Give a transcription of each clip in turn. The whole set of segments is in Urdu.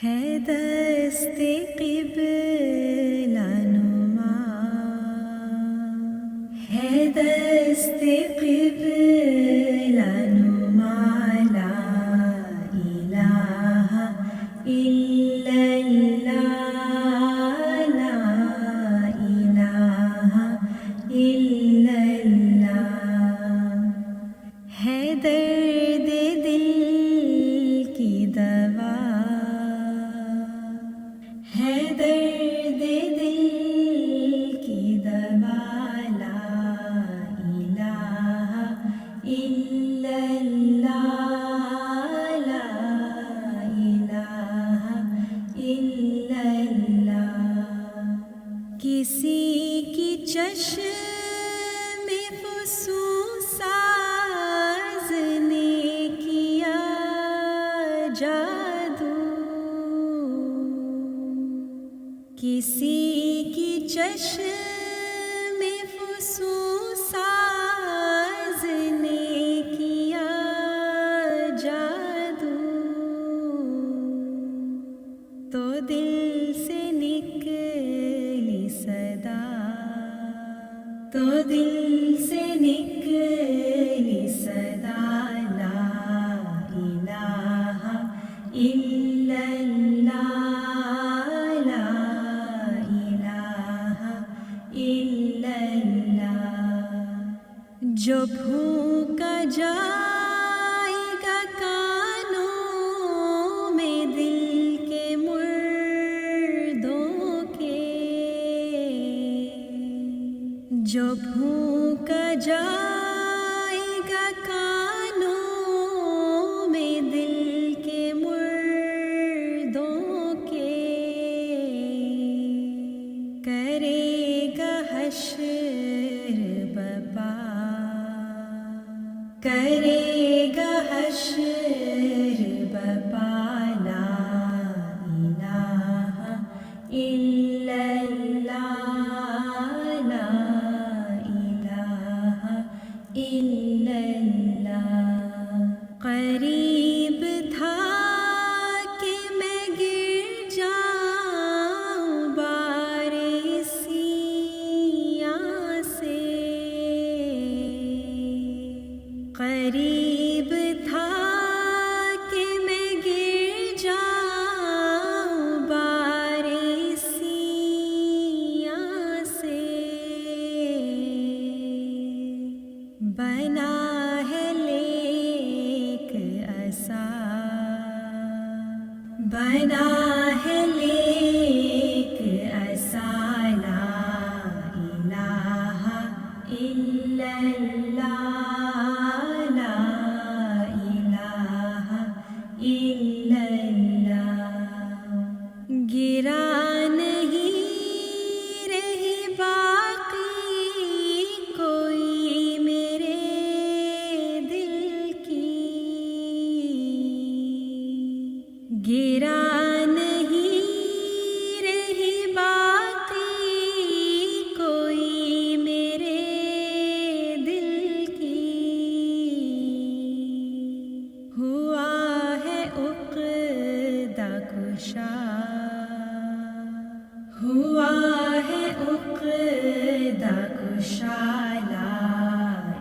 ہے دست قبلہ نما، ہے دست قبلہ نما، لا الہ الا اللہ، لا الہ الا اللہ، ہے درد دل کی دوا، ہے درد دل کی دوا، لا الہ الا اللہ، لا الہ الا اللہ، کسی کی چشم فسوس ساز نے کیا جادو، کسی کی چشم فسوس ساز نے کیا جادو، تو دل سے نکلی صدا، تو دل سے نکلی صدا، لا الہ الا اللہ، لا الہ الا اللہ، جو بھوکا جائے گا کانوں میں دل کے مردوں کے، جو بھوکا جائے گا کانوں میں دل کے مردوں کے، کرے گا حشر بپا، کرے گا حشر بپا، لا الہ الا اللہ، لا الہ الا اللہ، قریب تھا کہ میں گر جاؤں بارسیاں سے، قریب تھا کہ میں گر جاؤں بارسیاں سے، بنا ہے لیک عصا، بنا ہے لیک عصا، لا الہ الا اللہ، لا الہ الا اللہ، گرا نہیں رہی باقی کوئی میرے دل کی، گرا نہیں رہی باقی کوئی میرے دل کی، ہوا ہے عقدہ کشا، ہوا ہے عقدہ کشا، لا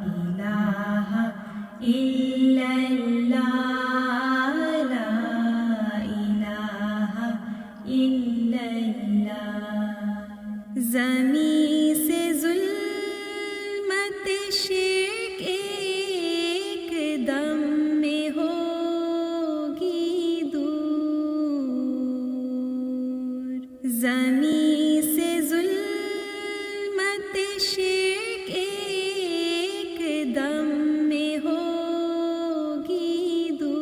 الہ الا اللہ، لا الہ الا اللہ، زمین سے ظلمت شرک ایک دم میں ہوگی دور، زمین سے ظلمت شرک ایک دم میں ہوگی دور،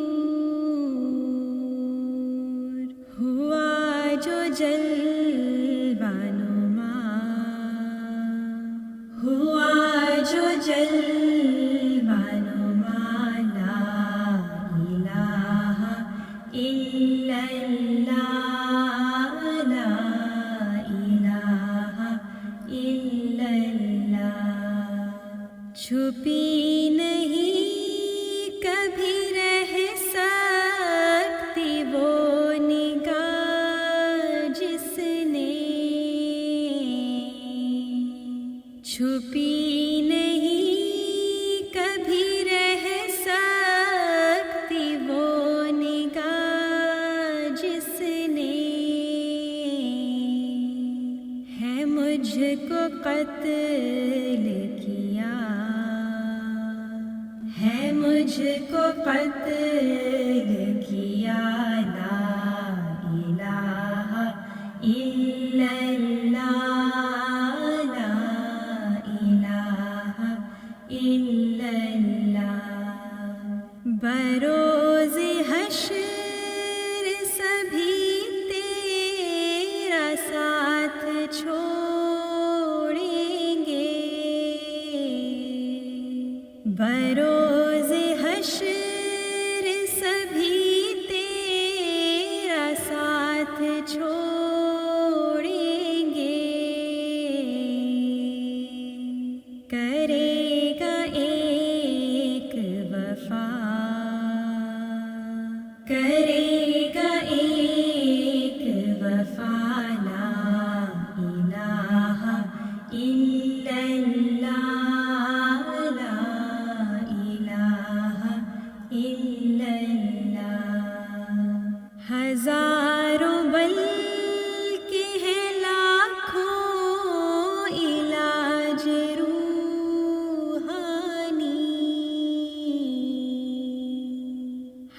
ہوا جو جلوہ نما، ہوا جو جلوہ نما، لا الہ الا اللہ، لا چھپی نہیں کبھی رہ سکتی وہ نگاہ جس نے ہے مجھ کو قتل کیا، ہے مجھ کو قتل کیا، لا الہ الا اللہ، لا الہ الا اللہ۔ بروز حشر سبھی تیرا ساتھ چھوڑیں گے، بروز حشر سبھی تیرا ساتھ چھوڑیں گے، کرے گا ایک وفا، کرے گا ایک وفا، لا الہ الا اللہ، لا الہ الا اللہ۔ ہزاروں بلکہ ہیں لاکھوں علاج روحانی،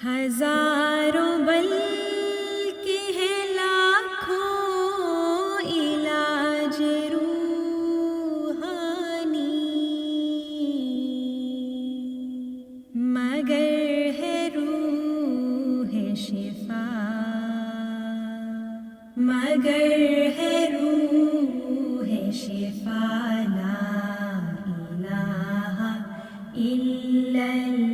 ہزاروں بلکہ ہیں لاکھوں علاج روحانی، مگر ہے روح شفا، مگر ہے روح شفا، لا الہ الا اللہ۔